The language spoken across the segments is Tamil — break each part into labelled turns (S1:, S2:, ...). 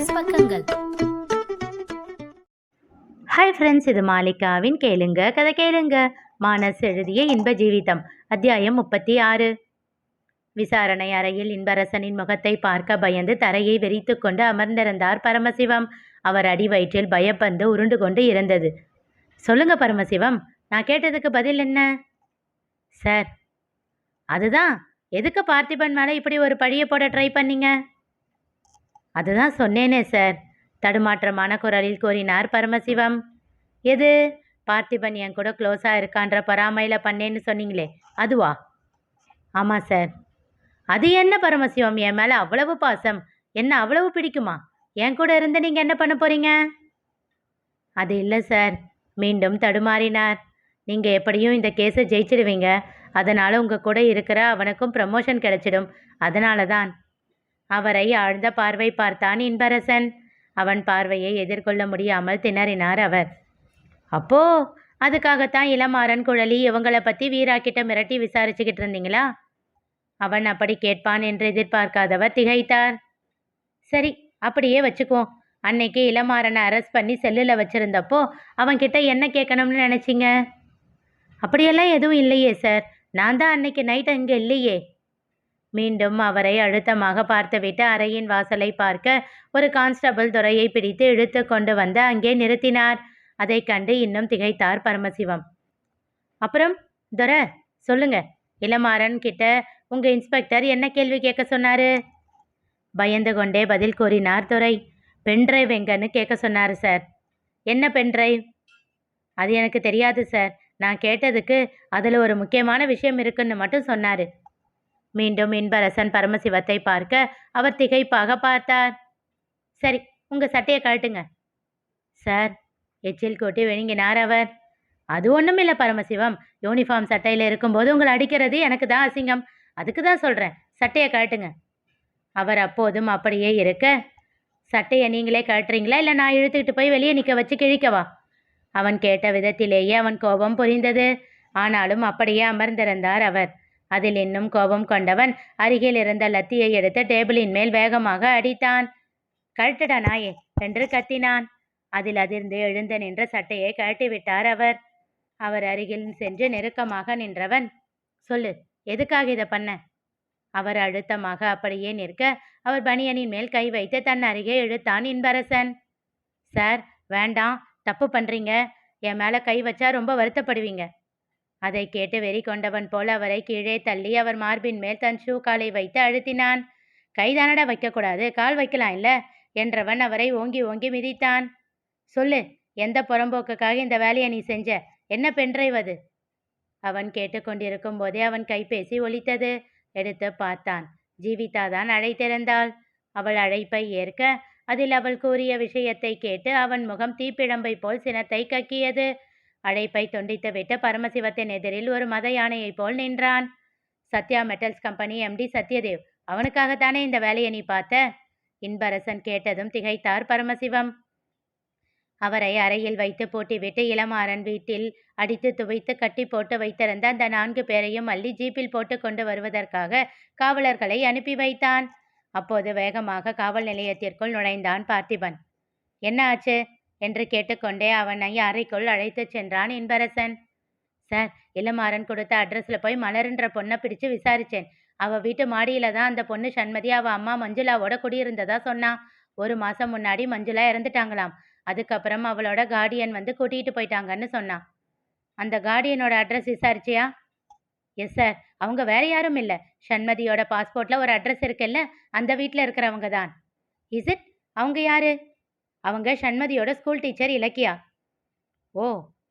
S1: ப்ளஸ் பக்கங்கள்.
S2: ஹாய் ஃப்ரெண்ட்ஸ், இது மாலிகாவின் கேளுங்க கதை கேளுங்க. மானஸ் எழுதிய இன்ப ஜீவிதம் அத்தியாயம் 36. விசாரணை அறையில் இன்பரசனின் முகத்தை பார்க்க பயந்து தரையை வெறித்து கொண்டு அமர்ந்திருந்தார் பரமசிவம். அவர் அடி வயிற்றில் பயப்பந்து உருண்டு கொண்டு இருந்தது. சொல்லுங்க பரமசிவம், நான் கேட்டதுக்கு பதில் என்ன? சார், அதுதான், எதுக்கு பார்த்திபன் மேலே இப்படி ஒரு பழியை போட ட்ரை பண்ணீங்க? அதுதான் சொன்னேனே சார், தடுமாற்றமான குரலில் கூறினார் பரமசிவம். எது? பார்த்திபன் என் கூட க்ளோஸாக இருக்கான்ற பராமையில் பண்ணேன்னு சொன்னீங்களே, அதுவா? ஆமாம் சார். அது என்ன பரமசிவம், என் மேலே அவ்வளவு பாசம், என்ன அவ்வளவு பிடிக்குமா? என் கூட இருந்து நீங்கள் என்ன பண்ண போகிறீங்க? அது இல்லை சார். மீண்டும் தடுமாறினார். நீங்கள் எப்படியும் இந்த கேஸை ஜெயிச்சிடுவீங்க, அதனால் உங்கள் கூட இருக்கிற அவனுக்கும் ப்ரமோஷன் கிடைச்சிடும், அதனால தான். அவரை ஆழ்ந்த பார்வை பார்த்தான் இன்பரசன். அவன் பார்வையை எதிர்கொள்ள முடியாமல் திணறினார் அவர். அப்போ அதுக்காகத்தான் இளமாறன், குழலி இவங்களை பற்றி வீராக்கிட்ட மிரட்டி விசாரிச்சுக்கிட்டு இருந்தீங்களா? அவன் அப்படி கேட்பான் என்று எதிர்பார்க்காதவர் திகைத்தார். சரி, அப்படியே வச்சுக்குவோம். அன்னைக்கு இளமாறனை அரெஸ்ட் பண்ணி செல்லில் வச்சுருந்தப்போ அவன்கிட்ட என்ன கேட்கணும்னு நினச்சிங்க? அப்படியெல்லாம் எதுவும் இல்லையே சார், நான் தான் அன்னைக்கு நைட் அங்கே இல்லையே. மீண்டும் அவரை அழுத்தமாக பார்த்துவிட்டு அறையின் வாசலை பார்க்க ஒரு கான்ஸ்டபிள் துரையை பிடித்து இழுத்து கொண்டு வந்து அங்கே நிறுத்தினார். அதை கண்டு இன்னும் திகைத்தார் பரமசிவம். அப்புறம் துரை, சொல்லுங்க, இளமாறன் கிட்ட உங்க இன்ஸ்பெக்டர் என்ன கேள்வி கேட்க சொன்னாரு? பயந்து கொண்டே பதில் கூறினார் துரை. பென்ட்ரைவ் எங்கன்னு கேட்க சொன்னாரு சார். என்ன பென்ட்ரைவ்? அது எனக்கு தெரியாது சார், நான் கேட்டதுக்கு அதில் ஒரு முக்கியமான விஷயம் இருக்குன்னு மட்டும் சொன்னார். மீண்டும் இன்பரசன் பரமசிவத்தை பார்க்க அவர் திகைப்பாக பார்த்தார். சரி, உங்கள் சட்டையை கழட்டுங்க சார். எச்சில் கொட்டி விழுங்கினார் அவர். அது ஒன்றும் இல்லை பரமசிவம், யூனிஃபார்ம் சட்டையில் இருக்கும்போது உங்களை அடிக்கிறது எனக்கு தான் அசிங்கம், அதுக்கு தான் சொல்கிறேன், சட்டையை கழட்டுங்க. அவர் அப்போதும் அப்படியே இருக்க, சட்டையை நீங்களே கழட்டுறீங்களா இல்லை நான் இழுத்துக்கிட்டு போய் வெளியே நிற்க வச்சு கிழிக்கவா? அவன் கேட்ட விதத்திலேயே அவன் கோபம் புரிந்தது. ஆனாலும் அப்படியே அமர்ந்திருந்தார் அவர். அதில் இன்னும் கோபம் கொண்டவன் அருகில் இருந்த லத்தியை எடுத்து டேபிளின் மேல் வேகமாக அடித்தான். கழட்டுடா நாயே என்று கத்தினான். அதில் அதிர்ந்து எழுந்து நின்ற சட்டையை கழட்டிவிட்டார் அவர். அவர் அருகில் சென்று நெருக்கமாக நின்றவன், சொல்லு, எதுக்காக இதை பண்ண? அவர் அழுத்தமாக அப்படியே நிற்க அவர் பனியனின் மேல் கை வைத்து தன் அருகே இழுத்தான் இன்பரசன். சார், வேண்டாம், தப்பு பண்ணுறீங்க, என் மேலே கை வச்சா ரொம்ப வருத்தப்படுவீங்க. அதை கேட்டு வெறி கொண்டவன் போல் அவரை கீழே தள்ளி அவர் மார்பின் மேல் தன் ஷூ காலை வைத்து அழுத்தினான். கைதானடா வைக்கக்கூடாது, கால் வைக்கலாம் இல்லை என்றவன் அவரை ஓங்கி ஓங்கி மிதித்தான். சொல்லு, எந்த புறம்போக்குக்காக இந்த வேலையை நீ செஞ்ச? என்ன பென்ட்ரைவ் அது? அவன் கேட்டுக்கொண்டிருக்கும் போதே அவன் கைபேசி ஒலித்தது. எடுத்து பார்த்தான். ஜீவிதா தான் அழைத்திருந்தாள். அவள் அழைப்பை ஏற்க அதில் அவள் கூறிய விஷயத்தை கேட்டு அவன் முகம் தீப்பிழம்பை போல் சினத்தை கக்கியது. அழைப்பை துண்டித்துவிட்டு பரமசிவத்தின் எதிரில் ஒரு மத யானையை போல் நின்றான். Sathya metals company MD Satyadev, அவனுக்காகத்தானே இந்த வேலையை நீ பார்த்த? இன்பரசன் கேட்டதும் திகைத்தார் பரமசிவம். அவரை அறையில் வைத்து பூட்டிவிட்டு இளமாறன் வீட்டில் அடித்து துவைத்து கட்டி போட்டு வைத்திருந்த அந்த 4 பேரையும் அள்ளி ஜீப்பில் போட்டு கொண்டு வருவதற்காக காவலர்களை அனுப்பி வைத்தான். அப்போது வேகமாக காவல் நிலையத்திற்குள் நுழைந்தான் பார்த்திபன். என்ன ஆச்சு என்று கேட்டுக்கொண்டே அவனை அறைக்குள் அழைத்து சென்றான் இன்பரசன். சார், இளமாறன் கொடுத்த அட்ரஸில் போய் மலர்ன்ற பொண்ணை பிடிச்சு விசாரித்தேன். அவள் வீட்டு மாடியில் தான் அந்த பொண்ணு சண்மதி அவள் அம்மா மஞ்சுளாவோட குடியிருந்ததா சொன்னான். 1 மாதம் முன்னாடி மஞ்சுளா இறந்துட்டாங்களாம். அதுக்கப்புறம் அவளோட கார்டியன் வந்து கூட்டிகிட்டு போயிட்டாங்கன்னு சொன்னான். அந்த கார்டியனோட அட்ரஸ் விசாரிச்சியா? எஸ் சார், அவங்க வேற யாரும் இல்லை, சண்மதியோட பாஸ்போர்ட்டில் ஒரு அட்ரஸ் இருக்குல்ல, அந்த வீட்டில் இருக்கிறவங்க தான். Is it? அவங்க யாரு? அவங்க சண்மதியோட ஸ்கூல் டீச்சர் இலக்கியா. ஓ,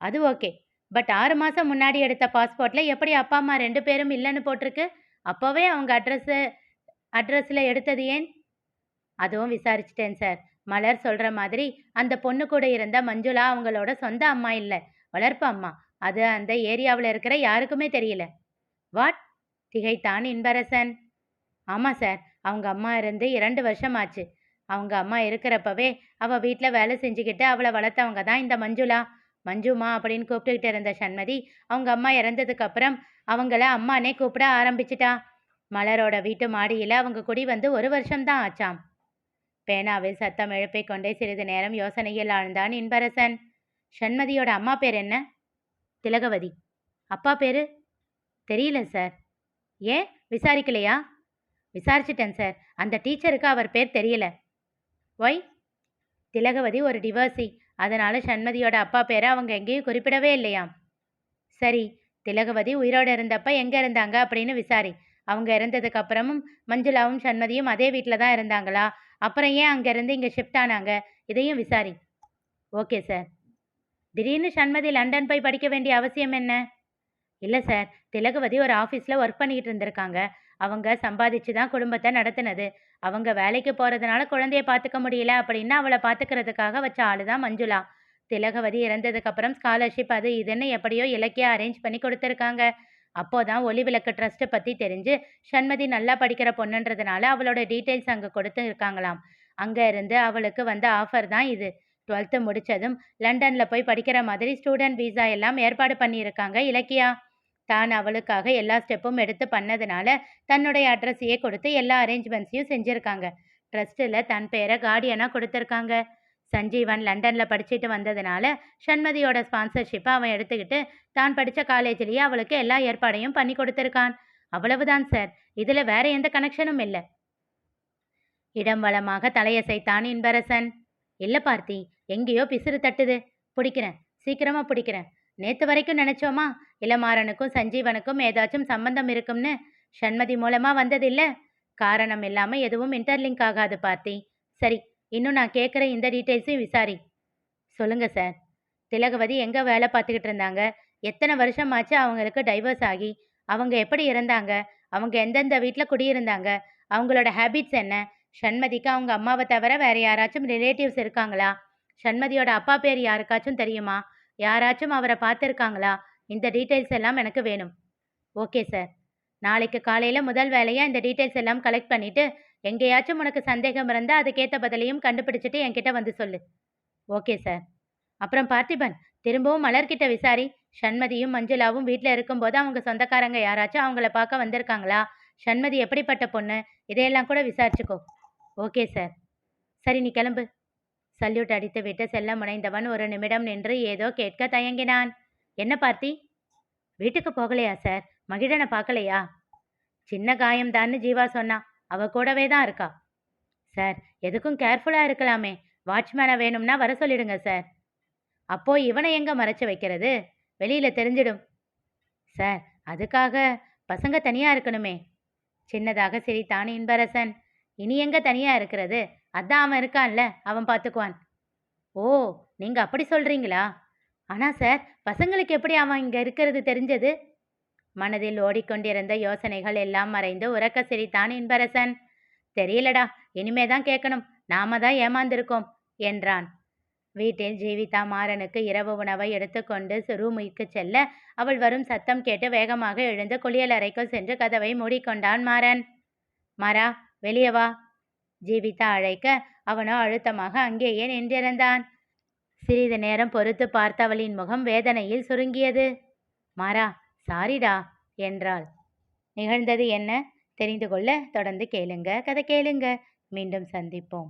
S2: அது ஓகே. பட் 6 மாதம் முன்னாடி எடுத்த பாஸ்போர்ட்டில் எப்படி அப்பா அம்மா 2 பேரும் இல்லைன்னு போட்டிருக்கு? அப்போவே அவங்க அட்ரஸில் எடுத்தது ஏன்? அதுவும் விசாரிச்சிட்டேன் சார். மலர் சொல்கிற மாதிரி அந்த பொண்ணு கூட இருந்த மஞ்சுளா அவங்களோட சொந்த அம்மா இல்லை, வளர்ப்பு அம்மா. அது அந்த ஏரியாவில் இருக்கிற யாருக்குமே தெரியல. வாட்? திகைத்தான் இன்பரசன். ஆமாம் சார், அவங்க அம்மா இருந்து 2 வருஷம் ஆச்சு. அவங்க அம்மா இருக்கிறப்பவே அவள் வீட்டில் வேலை செஞ்சுக்கிட்டு அவளை வளர்த்தவங்க தான் இந்த மஞ்சுளா. மஞ்சுமா அப்படின்னு கூப்பிட்டுக்கிட்டு இருந்த சண்மதி அவங்க அம்மா இறந்ததுக்கு அப்புறம் அவங்கள அம்மானே கூப்பிட ஆரம்பிச்சிட்டா. மலரோட வீட்டு மாடியில் அவங்க குடி வந்து 1 வருஷம்தான் ஆச்சாம். பேனாவில் சத்தம் எழுப்பிக் கொண்டே சிறிது நேரம் யோசனையில் ஆழ்ந்தான் இன்பரசன். சண்மதியோட அம்மா பேர் என்ன? திலகவதி. அப்பா பேரு? தெரியல சார். ஏன் விசாரிக்கலையா? விசாரிச்சிட்டேன் சார். அந்த டீச்சருக்கு அவர் பேர் தெரியல. ஒய்? திலகவதி ஒரு டிவோர்ஸி. அதனால சண்மதியோட அப்பா பேரை அவங்க எங்கேயும் குறிப்பிடவே இல்லையாம். சரி, திலகவதி உயிரோடு இருந்தப்ப எங்கே இருந்தாங்க அப்படின்னு விசாரி. அவங்க இறந்ததுக்கு அப்புறமும் மஞ்சுளாவும் சண்மதியும் அதே வீட்டில் தான் இருந்தாங்களா? அப்புறம் ஏன் அங்கேருந்து இங்கே ஷிஃப்ட் ஆனாங்க? இதையும் விசாரி. Okay sir. திடீர்னு சண்மதி லண்டன் போய் படிக்க வேண்டிய அவசியம் என்ன? இல்லை சார், திலகவதி ஒரு ஆஃபீஸில் ஒர்க் பண்ணிக்கிட்டு இருந்திருக்காங்க. அவங்க சம்பாதிச்சு தான் குடும்பத்தை நடத்தினது. அவங்க வேலைக்கு போகிறதுனால குழந்தைய பார்த்துக்க முடியல அப்படின்னு அவளை பார்த்துக்கிறதுக்காக வச்ச ஆளு தான் மஞ்சுளா. திலகவதி இறந்ததுக்கப்புறம் ஸ்காலர்ஷிப் அது இதுன்னு எப்படியோ இலக்கியா அரேஞ்ச் பண்ணி கொடுத்துருக்காங்க. அப்போதான் ஒளிவிளக்கு ட்ரஸ்ட்டை பற்றி தெரிஞ்சு சண்மதி நல்லா படிக்கிற பொண்ணுன்றதுனால அவளோட டீட்டெயில்ஸ் அங்கே கொடுத்து இருக்காங்களாம். அங்கே இருந்து அவளுக்கு வந்த ஆஃபர் தான் இது. 12th முடித்ததும் லண்டனில் போய் படிக்கிற மாதிரி ஸ்டூடெண்ட் வீசா எல்லாம் ஏற்பாடு பண்ணியிருக்காங்க இலக்கியா. தான் அவளுக்காக எல்லா ஸ்டெப்பும் எடுத்து பண்ணதுனால தன்னுடைய அட்ரஸையே கொடுத்து எல்லா அரேஞ்ச்மெண்ட்ஸையும் செஞ்சுருக்காங்க. ட்ரஸ்ட்டில் தன் பேரை கார்டியனாக கொடுத்துருக்காங்க. சஞ்சீவன் லண்டனில் படிச்சுட்டு வந்ததுனால சண்மதியோட ஸ்பான்சர்ஷிப்பை அவன் எடுத்துக்கிட்டு தான் படித்த காலேஜ்லேயே அவளுக்கு எல்லா ஏற்பாடையும் பண்ணி கொடுத்துருக்கான். அவ்வளவுதான் சார். இதில் வேற எந்த கனெக்ஷனும் இல்லை. இடம் வளமாக தலையசைத்தான் இன்பரசன். இல்லை பார்த்தி, எங்கேயோ பிசிறு தட்டுது. பிடிக்கிறேன், சீக்கிரமாக பிடிக்கிறேன். நேற்று வரைக்கும் நினச்சோமா இளமாறனுக்கும் சஞ்சீவனுக்கும் ஏதாச்சும் சம்பந்தம் இருக்கும்னு? சண்மதி மூலமாக வந்ததில்லை. காரணம் இல்லாமல் எதுவும் இன்டர்லிங்க் ஆகாது பார்த்தி. சரி, இன்னும் நான் கேட்குற இந்த டீட்டெயில்ஸையும் விசாரி. சொல்லுங்க சார். திலகவதி எங்கே வேலை பார்த்துக்கிட்டு இருந்தாங்க? எத்தனை வருஷமாச்சு அவங்களுக்கு டைவர்ஸ் ஆகி? அவங்க எப்படி இருந்தாங்க? அவங்க எந்தெந்த வீட்டில் குடியிருந்தாங்க? அவங்களோட ஹேபிட்ஸ் என்ன? சண்மதிக்கு அவங்க அம்மாவை தவிர வேற யாராச்சும் ரிலேட்டிவ்ஸ் இருக்காங்களா? சண்மதியோட அப்பா பேர் யாருக்காச்சும் தெரியுமா? யாராச்சும் அவரை பார்த்துருக்காங்களா? இந்த டீட்டெயில்ஸ் எல்லாம் எனக்கு வேணும். Okay sir. நாளைக்கு காலையில் முதல் வேலையாக இந்த டீட்டெயில்ஸ் எல்லாம் கலெக்ட் பண்ணிவிட்டு எங்கேயாச்சும் உனக்கு சந்தேகம் இருந்தால் அதுக்கேற்ற பதிலையும் கண்டுபிடிச்சிட்டு என்கிட்ட வந்து சொல்லு. Okay sir. அப்புறம் பார்த்திபன், திரும்பவும் மலர்கிட்ட விசாரி. சண்மதியும் மஞ்சுளாவும் வீட்டில் இருக்கும்போது அவங்க சொந்தக்காரங்க யாராச்சும் அவங்கள பார்க்க வந்திருக்காங்களா? சண்மதி எப்படிப்பட்ட பொண்ணு? இதையெல்லாம் கூட விசாரிச்சுக்கோ. Okay sir. சரி, நீ கிளம்பு. சல்யூட் அடித்து விட்டு செல்ல முனைந்தவன் ஒரு நிமிடம் நின்று ஏதோ கேட்க தயங்கினான். என்ன பார்த்தி? வீட்டுக்கு போகலையா சார்? மகிழனை பார்க்கலையா? சின்ன காயம்தான்னு ஜீவா சொன்னா. அவ கூடவே தான் இருக்கா. சார், எதுக்கும் கேர்ஃபுல்லாக இருக்கலாமே. வாட்ச்மேனை வேணும்னா வர சொல்லிடுங்க சார். அப்போ இவனை எங்கே மறைச்சு வைக்கிறது? வெளியில் தெரிஞ்சிடும். சார், அதுக்காக பசங்க தனியாக இருக்கணுமே. சின்னதாக சிரித்தான் இன்பரசன். இனி எங்கே தனியாக இருக்கிறது? அதான் அவன் இருக்கான்ல, அவன் பார்த்துக்குவான். ஓ, நீங்கள் அப்படி சொல்கிறீங்களா? ஆனால் சார், பசங்களுக்கு எப்படி அவன் இங்கே இருக்கிறது தெரிஞ்சது? மனதில் ஓடிக்கொண்டிருந்த யோசனைகள் எல்லாம் மறைந்து உறக்க சிரித்தான் இன்பரசன். தெரியலடா, இனிமே தான் கேட்கணும். நாம தான் ஏமாந்திருக்கோம் என்றான். வீட்டில் ஜீவிதா மாறனுக்கு இரவு உணவை எடுத்துக்கொண்டு ரூமுக்கு செல்ல அவள் வரும் சத்தம் கேட்டு வேகமாக எழுந்து குளியலறைக்குள் சென்று கதவை மூடிக்கொண்டான் மாறன். மாறா, வெளியே வா. ஜீவிதா அழைக்க அவனோ அழுத்தமாக அங்கேயே நின்றிருந்தான். சிறிது நேரம் பொறுத்து பார்த்தவளின் முகம் வேதனையில் சுருங்கியது. மாறா, சாரிடா என்றாள். நிகழ்ந்தது என்ன தெரிந்து கொள்ள தொடர்ந்து கேளுங்க. கதை கேளுங்க. மீண்டும் சந்திப்போம்.